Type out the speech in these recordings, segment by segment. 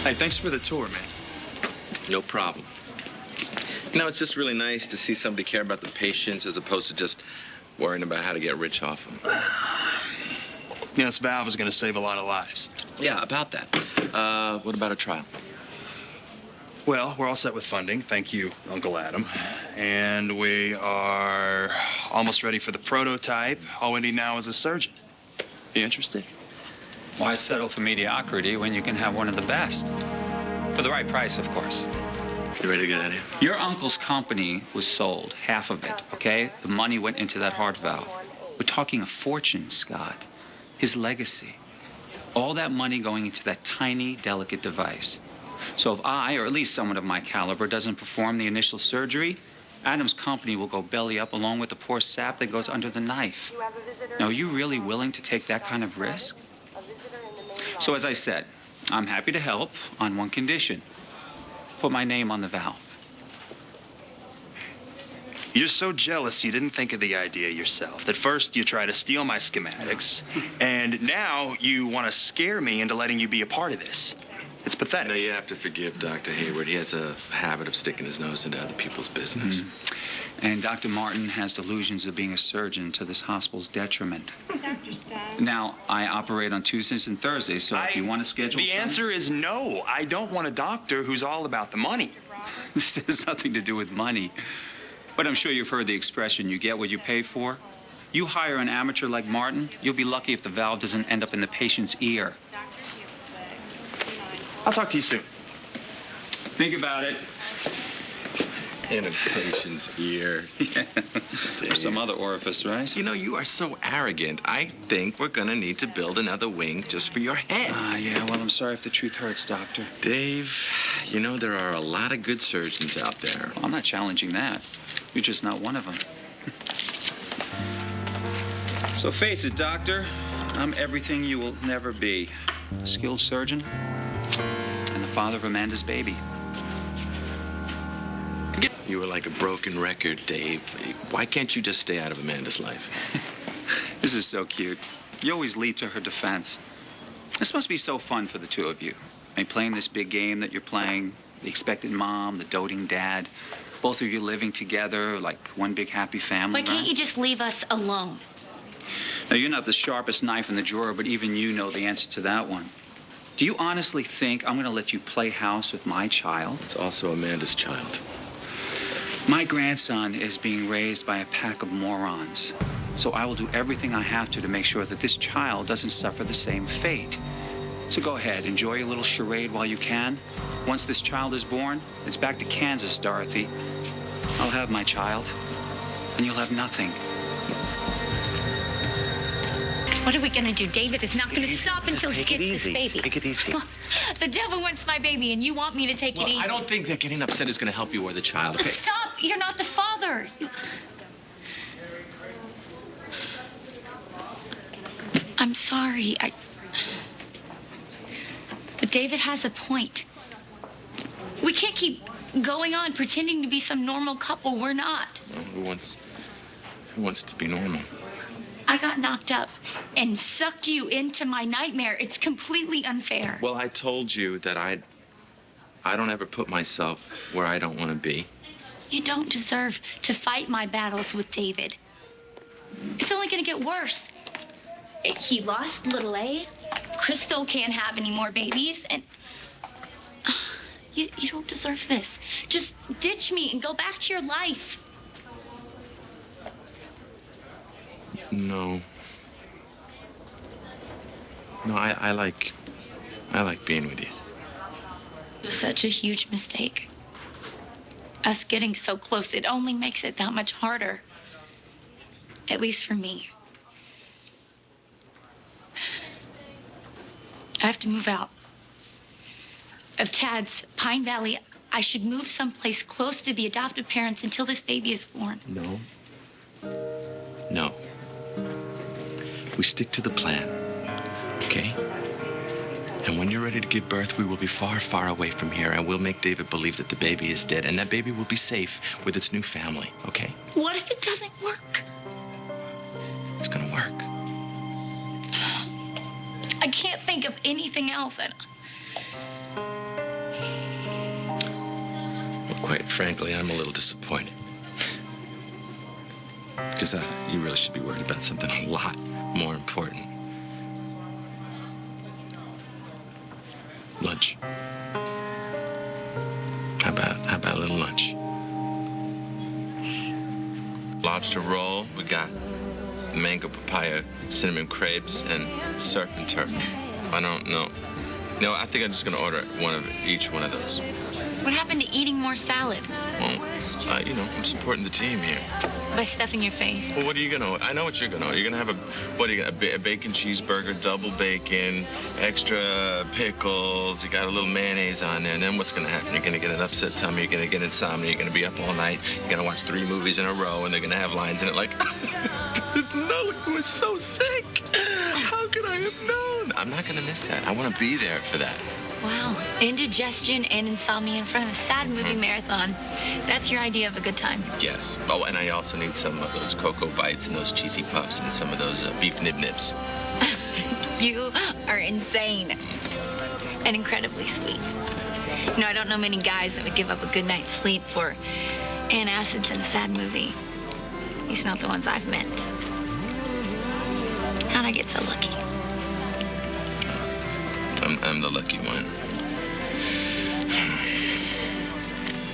Hey, thanks for the tour, man. No problem. You know, it's just really nice to see somebody care about the patients as opposed to just worrying about how to get rich off them. You know, this valve is going to save a lot of lives. Yeah, about that. What about a trial? Well, we're all set with funding. Thank you, Uncle Adam. And we are almost ready for the prototype. All we need now is a surgeon. You interested? Why settle for mediocrity when you can have one of the best? For the right price, of course. You ready to get out of here? Your uncle's company was sold, half of it, okay? The money went into that heart valve. We're talking a fortune, Scott. His legacy. All that money going into that tiny, delicate device. So if I, or at least someone of my caliber, doesn't perform the initial surgery, Adam's company will go belly up along with the poor sap that goes under the knife. Now, are you really willing to take that kind of risk? So as I said, I'm happy to help on one condition. Put my name on the valve. You're so jealous you didn't think of the idea yourself. At first, you tried to steal my schematics, and now you want to scare me into letting you be a part of this. It's pathetic. No, you have to forgive Dr. Hayward. He has a habit of sticking his nose into other people's business. And Dr. Martin has delusions of being a surgeon to this hospital's detriment. Now, I operate on Tuesdays and Thursdays, so if you want to schedule The answer is no. I don't want a doctor who's all about the money. This has nothing to do with money. But I'm sure you've heard the expression, you get what you pay for. You hire an amateur like Martin, you'll be lucky if the valve doesn't end up in the patient's ear. I'll talk to you soon. Think about it. In a patient's ear. Or some other orifice, right? You know, you are so arrogant. I think we're gonna need to build another wing just for your head. Yeah, well, I'm sorry if the truth hurts, Doctor. Dave, you know, there are a lot of good surgeons out there. Well, I'm not challenging that. You're just not one of them. So face it, Doctor. I'm everything you will never be. A skilled surgeon and the father of Amanda's baby. You were like a broken record, Dave. Why can't you just stay out of Amanda's life? This is so cute. You always leap to her defense. This must be so fun for the two of you. I mean, playing this big game that you're playing, the expectant mom, the doting dad, both of you living together like one big happy family. Why can't you just leave us alone? Now, you're not the sharpest knife in the drawer, but even you know the answer to that one. Do you honestly think I'm going to let you play house with my child? It's also Amanda's child. My grandson is being raised by a pack of morons. So I will do everything I have to make sure that this child doesn't suffer the same fate. So go ahead, enjoy your little charade while you can. Once this child is born, it's back to Kansas, Dorothy. I'll have my child, and you'll have nothing. What are we gonna do? David is not gonna stop until he gets this baby. Take it easy. The devil wants my baby, and you want me to take it easy. I don't think that getting upset is going to help you or the child. Okay? Stop! You're not the father. I'm sorry. But David has a point. We can't keep going on pretending to be some normal couple. We're not. Who wants to be normal? I got knocked up and sucked you into my nightmare. It's completely unfair. Well, I told you that I don't ever put myself where I don't want to be. You don't deserve to fight my battles with David. It's only gonna get worse. He lost little A. Crystal can't have any more babies, and you don't deserve this. Just ditch me and go back to your life. No. No, I like being with you. It was such a huge mistake. Us getting so close, it only makes it that much harder. At least for me. I have to move out of Tad's Pine Valley. I should move someplace close to the adoptive parents until this baby is born. No. No. We stick to the plan, okay? And when you're ready to give birth, we will be far, far away from here, and we'll make David believe that the baby is dead, and that baby will be safe with its new family, okay? What if it doesn't work? It's gonna work. I can't think of anything else. Quite frankly, I'm a little disappointed. Because you really should be worried about something a lot more important. Lunch. How about a little lunch? Lobster roll, we got mango papaya, cinnamon crepes, and surf and turf. I don't know. No, I think I'm just gonna order one of each one of those. What happened to eating more salad? Well, I'm supporting the team here. By stuffing your face. Well, what are you gonna order? I know what you're gonna order. You're gonna have a bacon cheeseburger, double bacon, extra pickles. You got a little mayonnaise on there. And then what's gonna happen? You're gonna get an upset tummy. You're gonna get insomnia. You're gonna be up all night. You're gonna watch 3 movies in a row, and they're gonna have lines in it like, I didn't know it was so thick. How could I have known? I'm not gonna miss that. I want to be there for that. Wow. Indigestion and insomnia in front of a sad movie marathon. That's your idea of a good time. Yes. Oh, and I also need some of those cocoa bites and those cheesy puffs and some of those beef nibs. You are insane and incredibly sweet. You know, I don't know many guys that would give up a good night's sleep for antacids in a sad movie. At least not the ones I've met. How'd I get so lucky? I'm the lucky one.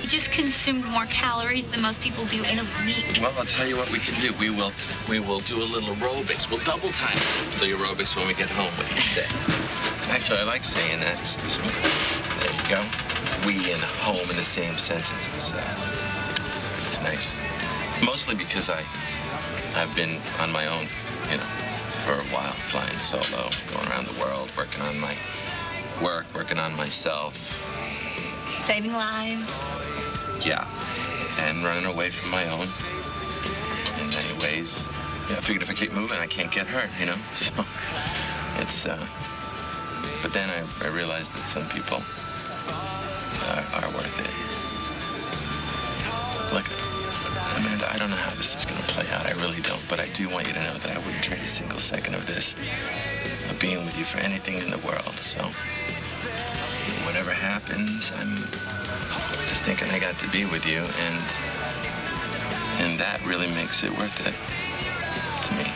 You just consumed more calories than most people do in a week. Well, I'll tell you what we can do. We will do a little aerobics. We'll double time the aerobics when we get home. What do you say? Actually, I like saying that. Excuse me. There you go. We and home in the same sentence. It's nice. Mostly because I've been on my own, for a while, flying solo, going around the world, working on my work, working on myself. Saving lives. Yeah, and running away from my own in many ways. Yeah, I figured if I keep moving, I can't get hurt, So it's, but then I realized that some people are worth it. Look, Amanda, I don't know how this is going to play out. I really don't, but I do want you to know that I wouldn't trade a single second of this, of being with you for anything in the world. So whatever happens, I'm just thinking I got to be with you, and that really makes it worth it to me.